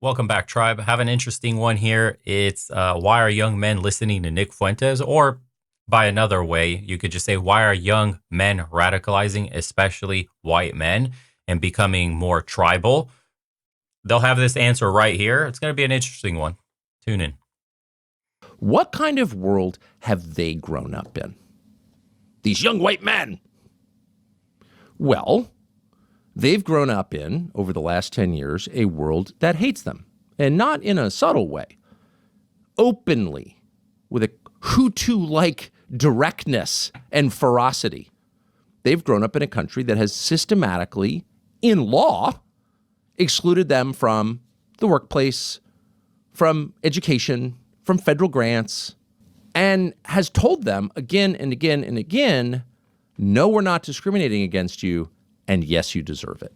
Welcome back, Tribe. I have an interesting one here. It's why are young men listening to Nick Fuentes? Or by another way, you could just say, why are young men radicalizing, especially white men, and becoming more tribal? They'll have this answer right here. It's going to be an interesting one. Tune in. What kind of world have they grown up in? These young white men. Well, they've grown up in, over the last 10 years, a world that hates them. And not in a subtle way. Openly, with a Hutu-like directness and ferocity. They've grown up in a country that has systematically, in law, excluded them from the workplace, from education, from federal grants, and has told them again and again and again, no, we're not discriminating against you, and yes, you deserve it.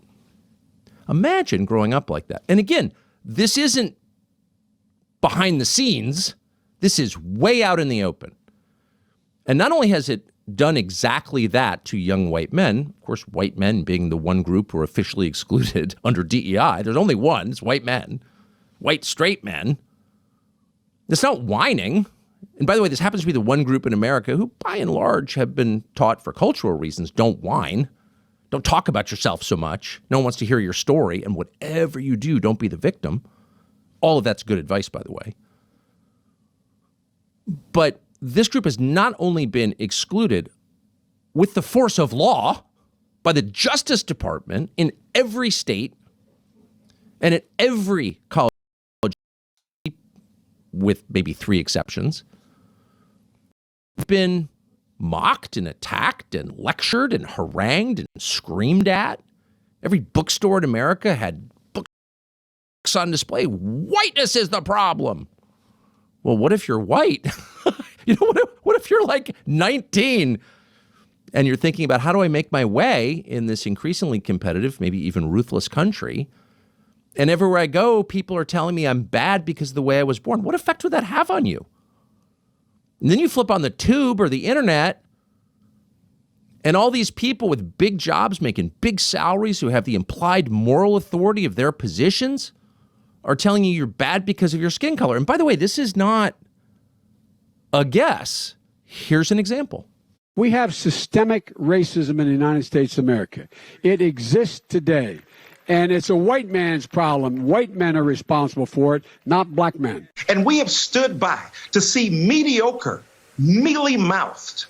Imagine growing up like that. And again, this isn't behind the scenes. This is way out in the open. And not only has it done exactly that to young white men, of course, white men being the one group who are officially excluded under DEI. There's only one, it's white men, white straight men. It's not whining. And by the way, this happens to be the one group in America who, by and large, have been taught for cultural reasons, don't whine. Don't talk about yourself so much. No one wants to hear your story. And whatever you do, don't be the victim. All of that's good advice, by the way. But this group has not only been excluded with the force of law by the Justice Department in every state and at every college, with maybe 3 exceptions, been mocked and attacked and lectured and harangued and screamed at. Every bookstore in America had books on display. Whiteness is the problem. Well, what if you're white? What if you're like 19 and you're thinking about how do I make my way in this increasingly competitive, maybe even ruthless country? And everywhere I go, people are telling me I'm bad because of the way I was born. What effect would that have on you? And then you flip on the tube or the internet, and all these people with big jobs making big salaries who have the implied moral authority of their positions are telling you you're bad because of your skin color. And by the way, this is not a guess. Here's an example. We have systemic racism in the United States of America. It exists today. And it's a white man's problem. White men are responsible for it, not black men. And we have stood by to see mediocre, mealy-mouthed,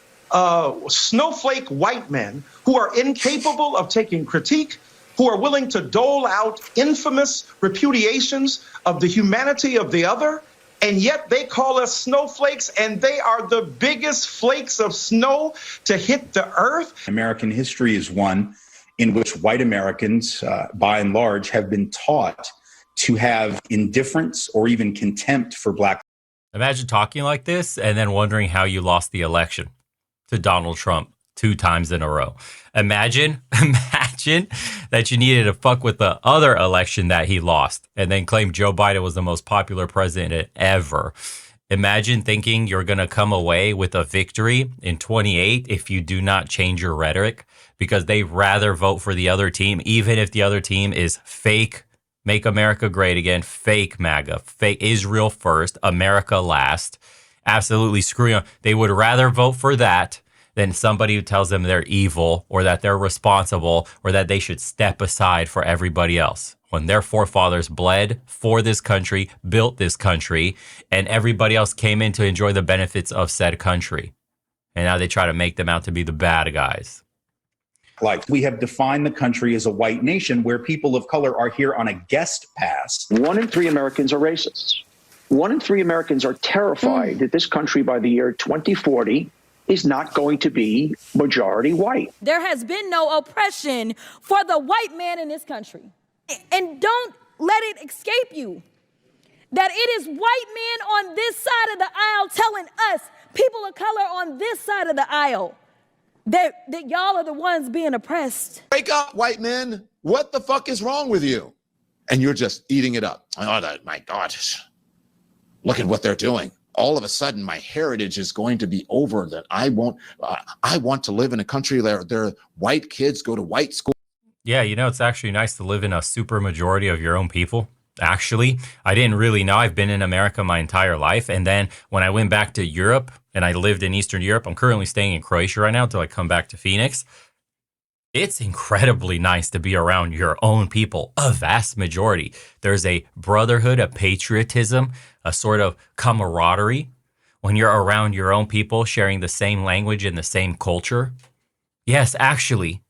snowflake white men who are incapable of taking critique, who are willing to dole out infamous repudiations of the humanity of the other, and yet they call us snowflakes, and they are the biggest flakes of snow to hit the earth. American history is one in which white Americans, by and large, have been taught to have indifference or even contempt for black. Imagine talking like this and then wondering how you lost the election to Donald Trump 2 times in a row. Imagine that you needed to fuck with the other election that he lost and then claim Joe Biden was the most popular president ever. Imagine thinking you're going to come away with a victory in 28 if you do not change your rhetoric, because they'd rather vote for the other team, even if the other team is fake, make America great again, fake MAGA, fake Israel first, America last, absolutely screwing on. They would rather vote for that than somebody who tells them they're evil or that they're responsible or that they should step aside for everybody else. When their forefathers bled for this country, built this country, and everybody else came in to enjoy the benefits of said country. And now they try to make them out to be the bad guys. Like, we have defined the country as a white nation where people of color are here on a guest pass. 1 in 3 Americans are racists. 1 in 3 Americans are terrified that this country by the year 2040 is not going to be majority white. There has been no oppression for the white man in this country. And don't let it escape you that it is white men on this side of the aisle telling us, people of color on this side of the aisle, that y'all are the ones being oppressed. Wake up, white men. What the fuck is wrong with you? And you're just eating it up. Oh, my God. Look at what they're doing. All of a sudden, my heritage is going to be over, that I want to live in a country where their white kids go to white school. Yeah, it's actually nice to live in a super majority of your own people. Actually, I didn't really know. I've been in America my entire life. And then when I went back to Europe and I lived in Eastern Europe, I'm currently staying in Croatia right now until I come back to Phoenix. It's incredibly nice to be around your own people, a vast majority. There's a brotherhood, a patriotism, a sort of camaraderie when you're around your own people sharing the same language and the same culture. Yes, actually,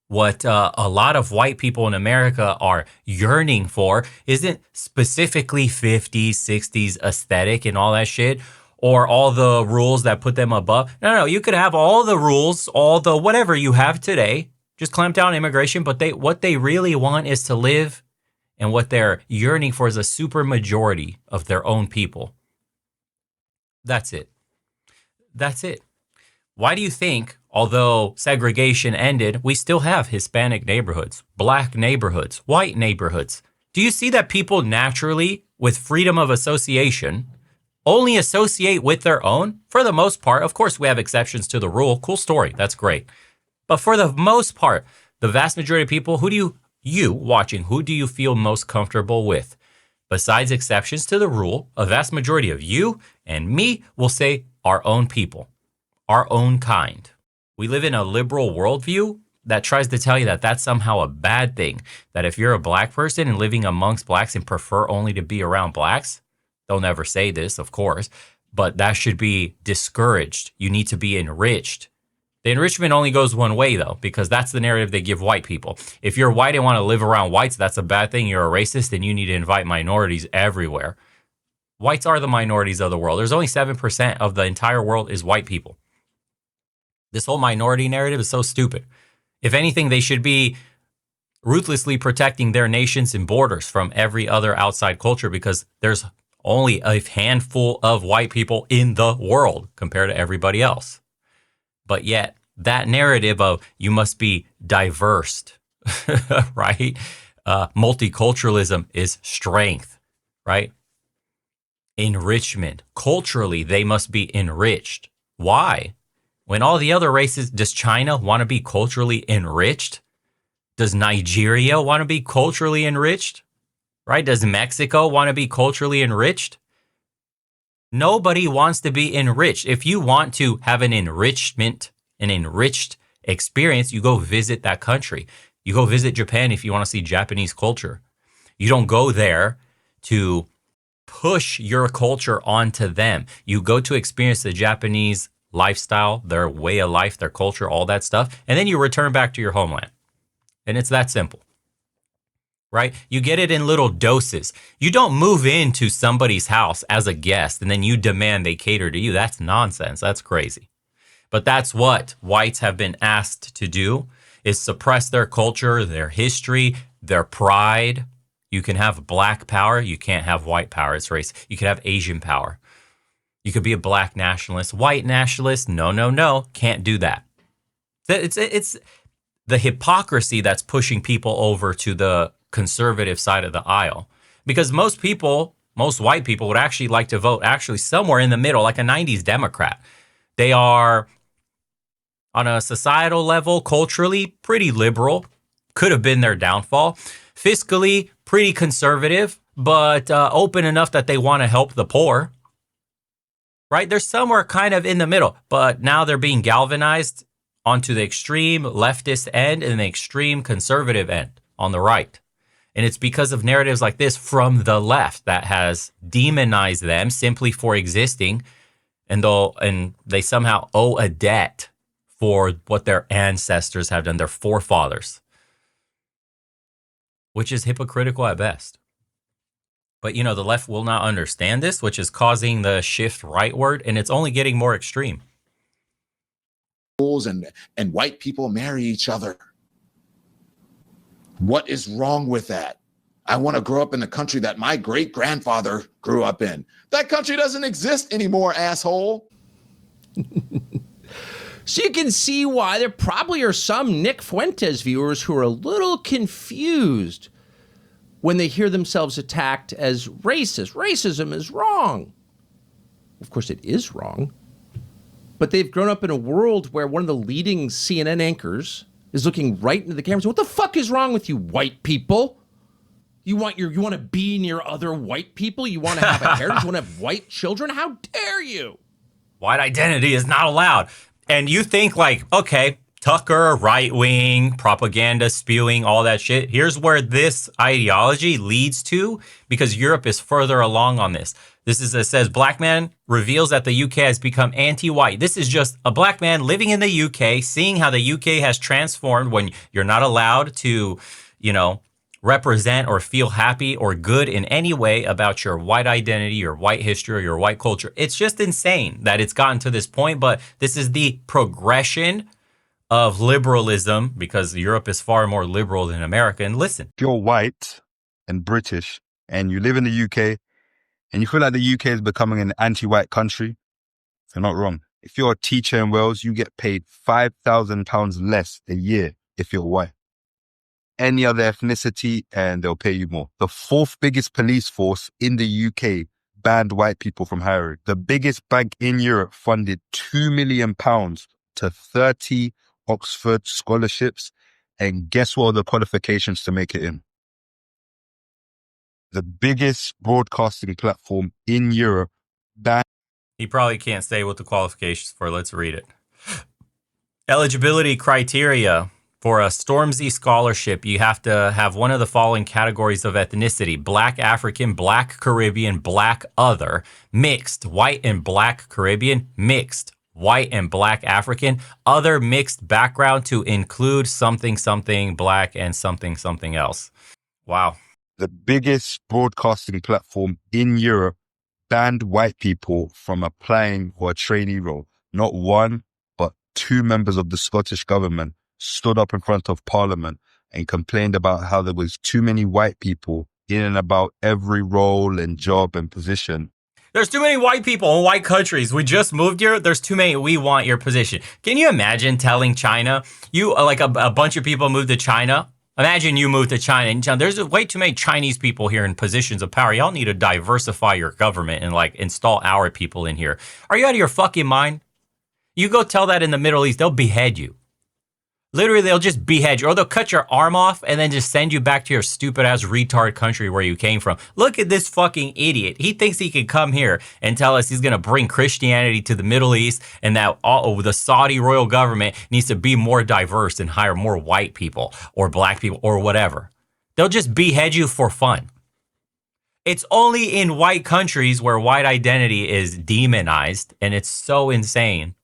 what a lot of white people in America are yearning for isn't specifically 50s, 60s aesthetic and all that shit, or all the rules that put them above. No, you could have all the rules, all the whatever you have today, just clamp down immigration, but what they really want is to live, and what they're yearning for is a super majority of their own people. That's it. That's it. Why do you think, although segregation ended, we still have Hispanic neighborhoods, black neighborhoods, white neighborhoods? Do you see that people naturally, with freedom of association, only associate with their own? For the most part, of course, we have exceptions to the rule. Cool story. That's great. But for the most part, the vast majority of people, who do you feel most comfortable with? Besides exceptions to the rule, a vast majority of you and me will say our own people, our own kind. We live in a liberal worldview that tries to tell you that that's somehow a bad thing, that if you're a black person and living amongst blacks and prefer only to be around blacks, they'll never say this, of course, but that should be discouraged. You need to be enriched. The enrichment only goes one way, though, because that's the narrative they give white people. If you're white and want to live around whites, that's a bad thing. You're a racist and you need to invite minorities everywhere. Whites are the minorities of the world. There's only 7% of the entire world is white people. This whole minority narrative is so stupid. If anything, they should be ruthlessly protecting their nations and borders from every other outside culture, because there's only a handful of white people in the world compared to everybody else. But yet, that narrative of you must be diverse, right? Multiculturalism is strength, right? Enrichment. Culturally, they must be enriched. Why? When all the other races, does China want to be culturally enriched? Does Nigeria want to be culturally enriched? Right? Does Mexico want to be culturally enriched? Nobody wants to be enriched. If you want to have an enriched experience, you go visit that country. You go visit Japan if you want to see Japanese culture. You don't go there to push your culture onto them. You go to experience the Japanese lifestyle, their way of life, their culture, all that stuff, and then you return back to your homeland. And it's that simple. Right? You get it in little doses. You don't move into somebody's house as a guest and then you demand they cater to you. That's nonsense. That's crazy. But that's what whites have been asked to do, is suppress their culture, their history, their pride. You can have black power. You can't have white power. It's race. You could have Asian power. You could be a black nationalist, white nationalist. No. Can't do that. It's the hypocrisy that's pushing people over to the conservative side of the aisle, because most white people would actually like to vote actually somewhere in the middle, like a 90s Democrat. They are on a societal level, culturally pretty liberal, could have been their downfall, fiscally pretty conservative, but open enough that they want to help the poor, right? They're somewhere kind of in the middle, but now they're being galvanized onto the extreme leftist end and the extreme conservative end on the right. And it's because of narratives like this from the left that has demonized them simply for existing, and they somehow owe a debt for what their ancestors have done, their forefathers, which is hypocritical at best. But, the left will not understand this, which is causing the shift rightward, and it's only getting more extreme. And white people marry each other. What is wrong with that? I want to grow up in the country that my great-grandfather grew up in. That country doesn't exist anymore, asshole. So you can see why there probably are some Nick Fuentes viewers who are a little confused when they hear themselves attacked as racist. Racism is wrong. Of course, it is wrong. But they've grown up in a world where one of the leading CNN anchors is looking right into the camera and saying, "What the fuck is wrong with you white people?" You want to be near other white people? You want to have a heritage? You want to have white children? How dare you? White identity is not allowed. And you think like, okay, Tucker, right wing, propaganda spewing, all that shit. Here's where this ideology leads to, because Europe is further along on this. This is, it says, black man reveals that the UK has become anti-white. This is just a black man living in the UK, seeing how the UK has transformed when you're not allowed to, represent or feel happy or good in any way about your white identity, your white history, or your white culture. It's just insane that it's gotten to this point, but this is the progression of liberalism, because Europe is far more liberal than America. And listen, if you're white and British and you live in the UK and you feel like the UK is becoming an anti-white country, you're not wrong. If you're a teacher in Wales, you get paid £5,000 less a year if you're white. Any other ethnicity and they'll pay you more. The fourth biggest police force in the UK banned white people from hiring. The biggest bank in Europe funded £2 million to 30 Oxford scholarships. And guess what are the qualifications to make it in? The biggest broadcasting platform in Europe banned. he probably can't say what the qualifications for. Let's read it. Eligibility criteria. For a Stormzy scholarship, you have to have one of the following categories of ethnicity: Black African, Black Caribbean, Black Other, mixed, white and Black Caribbean, mixed, white and Black African, other mixed background to include something, something, Black and something, something else. Wow. The biggest broadcasting platform in Europe banned white people from applying for a trainee role. Not one, but two members of the Scottish government stood up in front of Parliament and complained about how there was too many white people in and about every role and job and position. There's too many white people in white countries. We just moved here. There's too many. We want your position. Can you imagine telling China, you like a bunch of people moved to China? Imagine you moved to China and there's way too many Chinese people here in positions of power. Y'all need to diversify your government and like install our people in here. Are you out of your fucking mind? You go tell that in the Middle East, they'll behead you. Literally, they'll just behead you, or they'll cut your arm off and then just send you back to your stupid ass retard country where you came from. Look at this fucking idiot. He thinks he can come here and tell us he's going to bring Christianity to the Middle East and that the Saudi royal government needs to be more diverse and hire more white people or black people or whatever. They'll just behead you for fun. It's only in white countries where white identity is demonized, and it's so insane.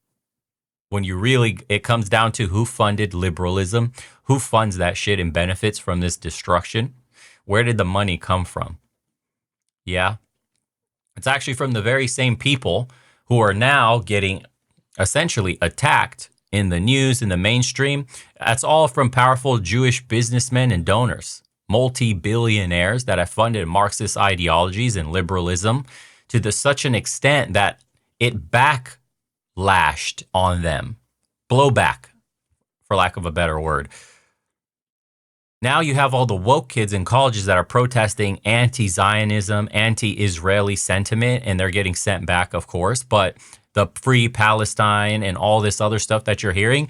When it comes down to who funded liberalism, who funds that shit and benefits from this destruction, where did the money come from? Yeah, it's actually from the very same people who are now getting essentially attacked in the news, in the mainstream. That's all from powerful Jewish businessmen and donors, multi-billionaires that have funded Marxist ideologies and liberalism to such an extent that it lashed on them. Blowback, for lack of a better word. Now you have all the woke kids in colleges that are protesting anti-Zionism, anti-Israeli sentiment, and they're getting sent back, of course. But the Free Palestine and all this other stuff that you're hearing,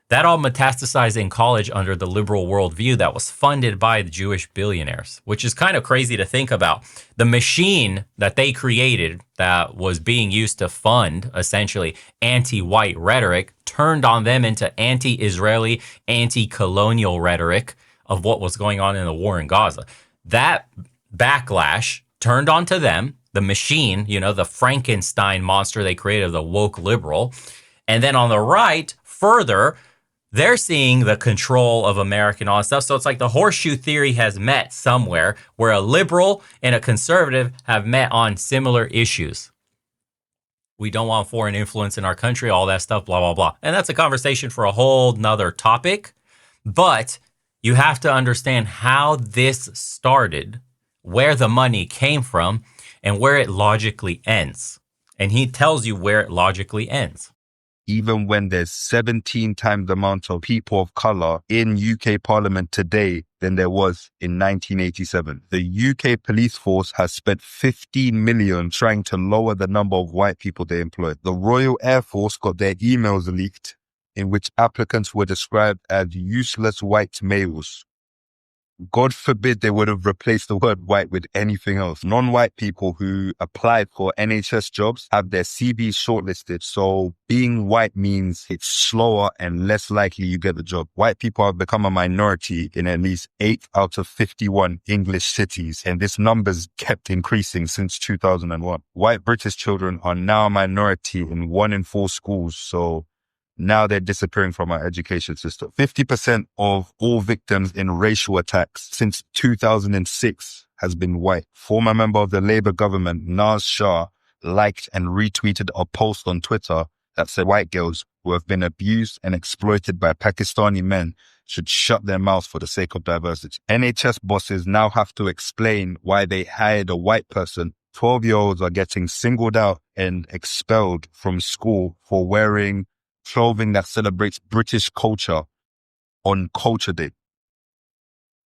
that all metastasized in college under the liberal worldview that was funded by the Jewish billionaires, which is kind of crazy to think about. The machine that they created that was being used to fund essentially anti-white rhetoric turned on them into anti-Israeli, anti-colonial rhetoric of what was going on in the war in Gaza. That backlash turned onto them, the machine, the Frankenstein monster they created, the woke liberal. And then on the right, further, they're seeing the control of America and all that stuff. So it's like the horseshoe theory has met somewhere where a liberal and a conservative have met on similar issues. We don't want foreign influence in our country, all that stuff, blah, blah, blah. And that's a conversation for a whole nother topic. But you have to understand how this started, where the money came from, and where it logically ends. And he tells you where it logically ends. Even when there's 17 times the amount of people of color in UK Parliament today than there was in 1987. The UK police force has spent 15 million trying to lower the number of white people they employ. The Royal Air Force got their emails leaked in which applicants were described as useless white males. God forbid they would have replaced the word white with anything else. Non-white people who applied for NHS jobs have their CVs shortlisted. So being white means it's slower and less likely you get the job. White people have become a minority in at least 8 out of 51 English cities. And this number's kept increasing since 2001. White British children are now a minority in 1 in 4 schools. So now they're disappearing from our education system. 50% of all victims in racial attacks since 2006 has been white. Former member of the Labour government, Naz Shah, liked and retweeted a post on Twitter that said white girls who have been abused and exploited by Pakistani men should shut their mouths for the sake of diversity. NHS bosses now have to explain why they hired a white person. 12-year-olds are getting singled out and expelled from school for wearing clothing that celebrates British culture on Culture Day.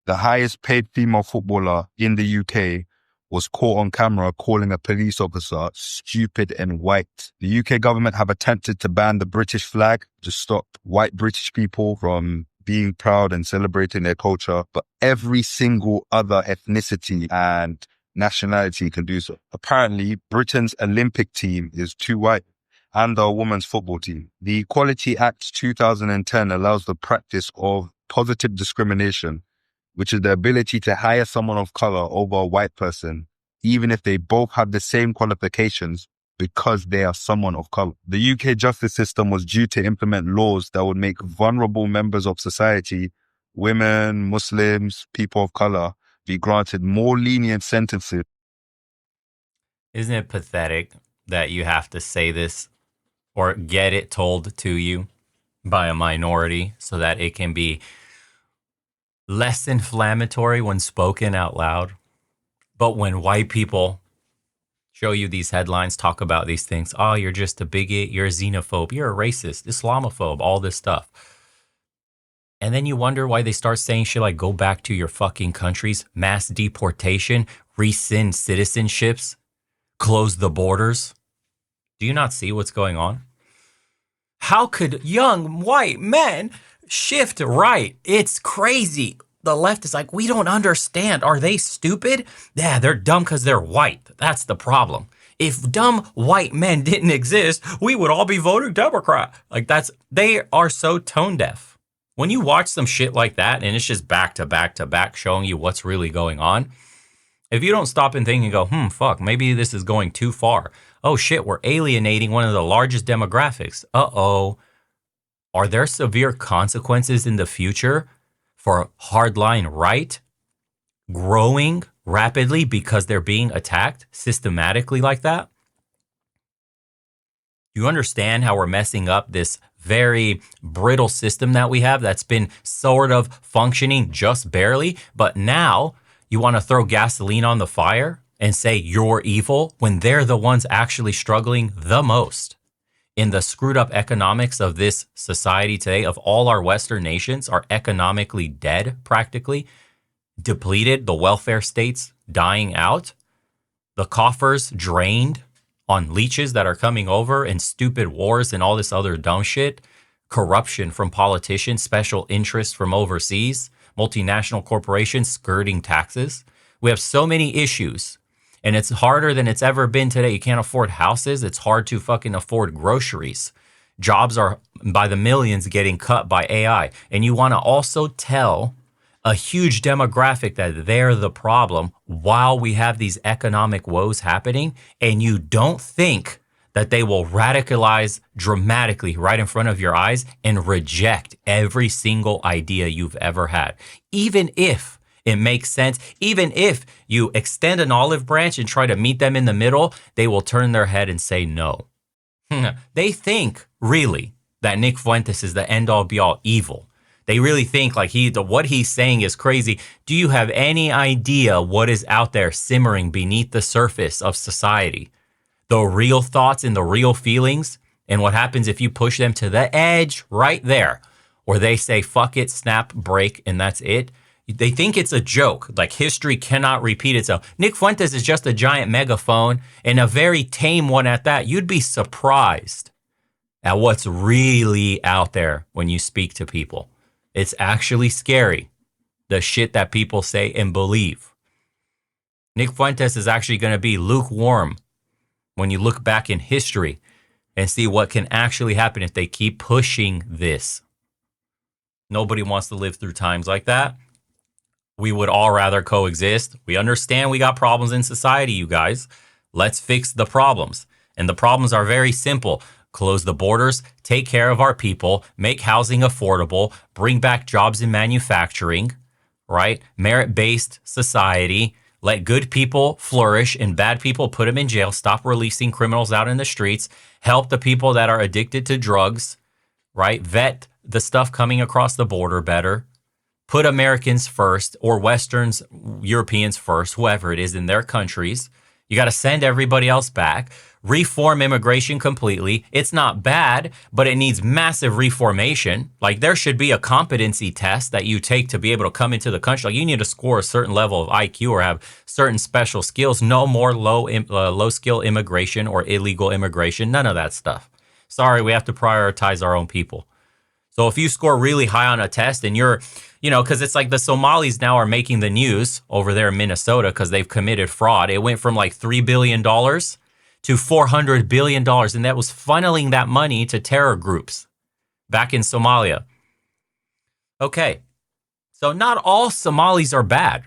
The highest paid female footballer in the UK was caught on camera calling a police officer stupid and white. The UK government have attempted to ban the British flag to stop white British people from being proud and celebrating their culture, but every single other ethnicity and nationality can do so. Apparently, Britain's Olympic team is too white, and our women's football team. The Equality Act 2010 allows the practice of positive discrimination, which is the ability to hire someone of color over a white person, even if they both have the same qualifications because they are someone of color. The UK justice system was due to implement laws that would make vulnerable members of society, women, Muslims, people of color, be granted more lenient sentences. Isn't it pathetic that you have to say this or get it told to you by a minority so that it can be less inflammatory when spoken out loud? But when white people show you these headlines, talk about these things, oh, you're just a bigot, you're a xenophobe, you're a racist, Islamophobe, all this stuff. And then you wonder why they start saying shit like, go back to your fucking countries, mass deportation, rescind citizenships, close the borders. Do you not see what's going on? How could young white men shift right? It's crazy. The left is like, we don't understand. Are they stupid? Yeah, they're dumb because they're white. That's the problem. If dumb white men didn't exist, we would all be voting Democrat. Like they are so tone deaf. When you watch some shit like that and it's just back to back to back showing you what's really going on, if you don't stop and think and go, fuck, maybe this is going too far. Oh shit, we're alienating one of the largest demographics. Uh-oh. Are there severe consequences in the future for hardline right growing rapidly because they're being attacked systematically like that? You understand how we're messing up this very brittle system that we have that's been sort of functioning just barely, but now you want to throw gasoline on the fire and say you're evil when they're the ones actually struggling the most. In the screwed up economics of this society today, of all our Western nations are economically dead, practically, depleted, the welfare states dying out, the coffers drained on leeches that are coming over and stupid wars and all this other dumb shit, corruption from politicians, special interests from overseas, multinational corporations skirting taxes. We have so many issues. And it's harder than it's ever been today. You can't afford houses. It's hard to fucking afford groceries. Jobs are by the millions getting cut by AI. And you want to also tell a huge demographic that they're the problem while we have these economic woes happening. And you don't think that they will radicalize dramatically right in front of your eyes and reject every single idea you've ever had. Even if it makes sense. Even if you extend an olive branch and try to meet them in the middle, they will turn their head and say no. They think, really, that Nick Fuentes is the end-all be-all evil. They really think like what he's saying is crazy. Do you have any idea what is out there simmering beneath the surface of society? The real thoughts and the real feelings, and what happens if you push them to the edge right there, or they say, fuck it, snap, break, and that's it. They think it's a joke, like history cannot repeat itself. Nick Fuentes is just a giant megaphone and a very tame one at that. You'd be surprised at what's really out there when you speak to people. It's actually scary. the shit that people say and believe. Nick Fuentes is actually going to be lukewarm when you look back in history and see what can actually happen if they keep pushing this. Nobody wants to live through times like that. We would all rather coexist. We understand we got problems in society, you guys. Let's fix the problems. And the problems are very simple. Close the borders, take care of our people, make housing affordable, bring back jobs in manufacturing, right? Merit-based society, let good people flourish and bad people put them in jail, stop releasing criminals out in the streets, help the people that are addicted to drugs, right? Vet the stuff coming across the border better. Put Americans first, or Westerns, Europeans first, whoever it is in their countries. You got to send everybody else back. Reform immigration completely. It's not bad, but it needs massive reformation. Like, there should be a competency test that you take to be able to come into the country. Like, you need to score a certain level of IQ or have certain special skills. No more low skill immigration or illegal immigration. None of that stuff. Sorry, we have to prioritize our own people. So if you score really high on a test and you're, because it's like the Somalis now are making the news over there in Minnesota because they've committed fraud. It went from like $3 billion to $400 billion. And that was funneling that money to terror groups back in Somalia. Okay. So not all Somalis are bad.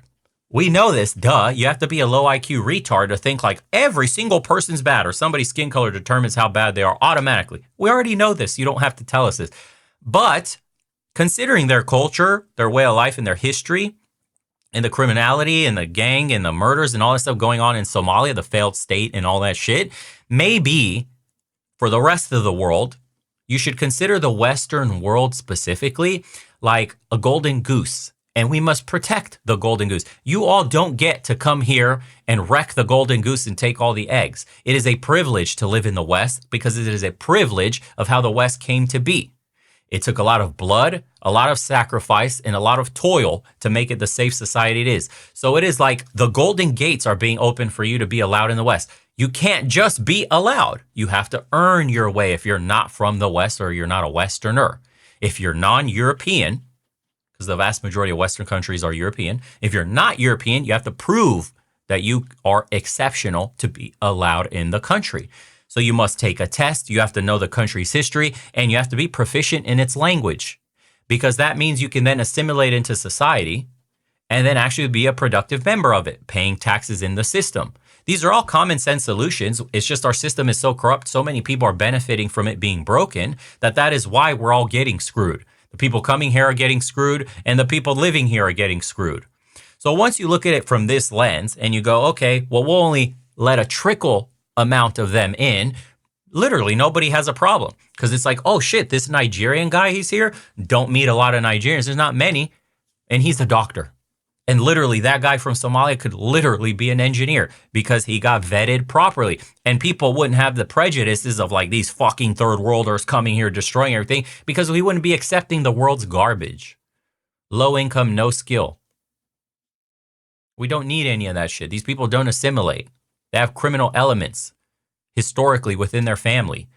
We know this, duh. You have to be a low IQ retard to think like every single person's bad or somebody's skin color determines how bad they are automatically. We already know this. You don't have to tell us this. But considering their culture, their way of life, and their history, and the criminality and the gang and the murders and all that stuff going on in Somalia, the failed state and all that shit, maybe for the rest of the world, you should consider the Western world specifically like a golden goose. And we must protect the golden goose. You all don't get to come here and wreck the golden goose and take all the eggs. It is a privilege to live in the West because it is a privilege of how the West came to be. It took a lot of blood, a lot of sacrifice, and a lot of toil to make it the safe society it is. So it is like the golden gates are being opened for you to be allowed in the West. You can't just be allowed. You have to earn your way if you're not from the West or you're not a Westerner. If you're non-European, because the vast majority of Western countries are European, if you're not European, you have to prove that you are exceptional to be allowed in the country. So you must take a test, you have to know the country's history, and you have to be proficient in its language, because that means you can then assimilate into society and then actually be a productive member of it, paying taxes in the system. These are all common sense solutions. It's just our system is so corrupt, so many people are benefiting from it being broken, that is why we're all getting screwed. The people coming here are getting screwed, and the people living here are getting screwed. So once you look at it from this lens and you go, okay, well, we'll only let a trickle amount of them in, literally nobody has a problem, because it's like, oh shit, this Nigerian guy, he's here. Don't meet a lot of Nigerians. There's not many. And he's a doctor. And literally that guy from Somalia could literally be an engineer because he got vetted properly. And people wouldn't have the prejudices of like these fucking third worlders coming here destroying everything, because we wouldn't be accepting the world's garbage. Low income, no skill. We don't need any of that shit. These people don't assimilate. They have criminal elements historically within their family,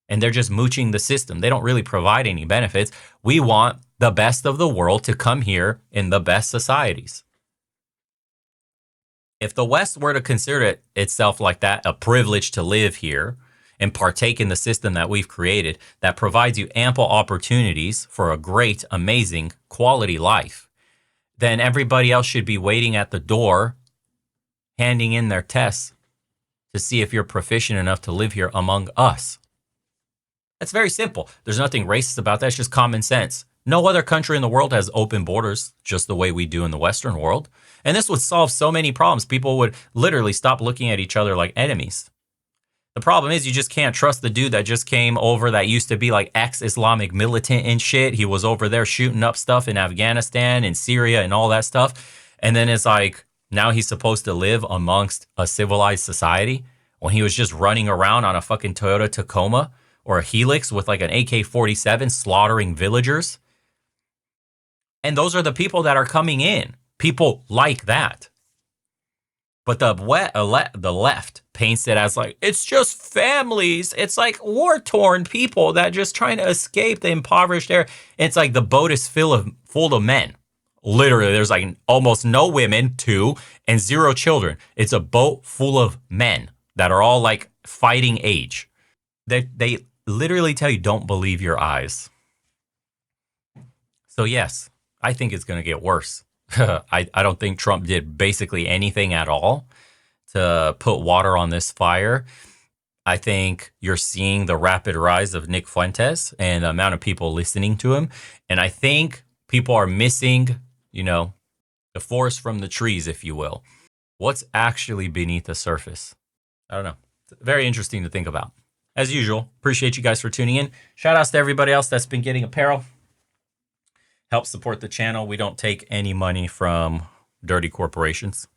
and they're just mooching the system. They don't really provide any benefits. We want the best of the world to come here in the best societies. If the West were to consider itself like that, a privilege to live here and partake in the system that we've created that provides you ample opportunities for a great, amazing, quality life, then everybody else should be waiting at the door handing in their tests to see if you're proficient enough to live here among us. That's very simple. There's nothing racist about that. It's just common sense. No other country in the world has open borders just the way we do in the Western world. And this would solve so many problems. People would literally stop looking at each other like enemies. The problem is you just can't trust the dude that just came over that used to be like ex-Islamic militant and shit. He was over there shooting up stuff in Afghanistan and Syria and all that stuff. And then it's like, now he's supposed to live amongst a civilized society when he was just running around on a fucking Toyota Tacoma or a Helix with like an AK-47 slaughtering villagers. And those are the people that are coming in. People like that. But the left paints it as like, it's just families. It's like war-torn people that just trying to escape the impoverished area. It's like the boat is full of men. Literally, there's like almost no women, 2, and 0 children. It's a boat full of men that are all like fighting age. They literally tell you, don't believe your eyes. So yes, I think it's going to get worse. I don't think Trump did basically anything at all to put water on this fire. I think you're seeing the rapid rise of Nick Fuentes and the amount of people listening to him. And I think people are missing, the forest from the trees, if you will. What's actually beneath the surface? I don't know. It's very interesting to think about. As usual, appreciate you guys for tuning in. Shout outs to everybody else that's been getting apparel. Help support the channel. We don't take any money from dirty corporations.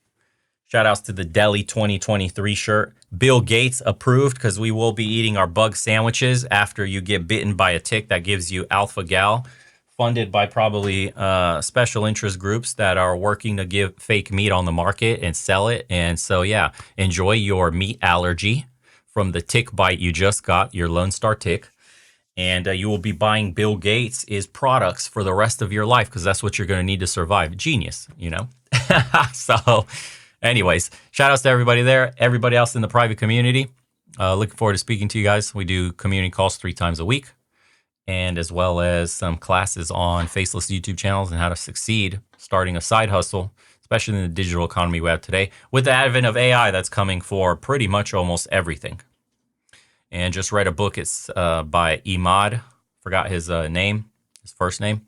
Shout outs to the Delhi 2023 shirt. Bill Gates approved, because we will be eating our bug sandwiches after you get bitten by a tick that gives you alpha gal, funded by probably special interest groups that are working to give fake meat on the market and sell it. And so, yeah, enjoy your meat allergy from the tick bite you just got, your Lone Star tick. And you will be buying Bill Gates' products for the rest of your life, because that's what you're going to need to survive. Genius, So, anyways, shout outs to everybody there, everybody else in the private community. Looking forward to speaking to you guys. We do community calls 3 times a week, and as well as some classes on faceless YouTube channels and how to succeed starting a side hustle, especially in the digital economy we have today, with the advent of AI that's coming for pretty much almost everything. And just read a book. It's by Imad. Forgot his name, his first name.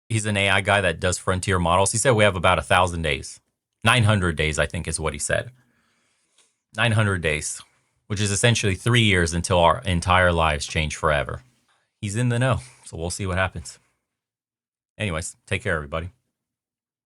He's an AI guy that does frontier models. He said we have about 1,000 days. 900 days, I think, is what he said. 900 days, which is essentially 3 years until our entire lives change forever. He's in the know, so we'll see what happens. Anyways, take care, everybody.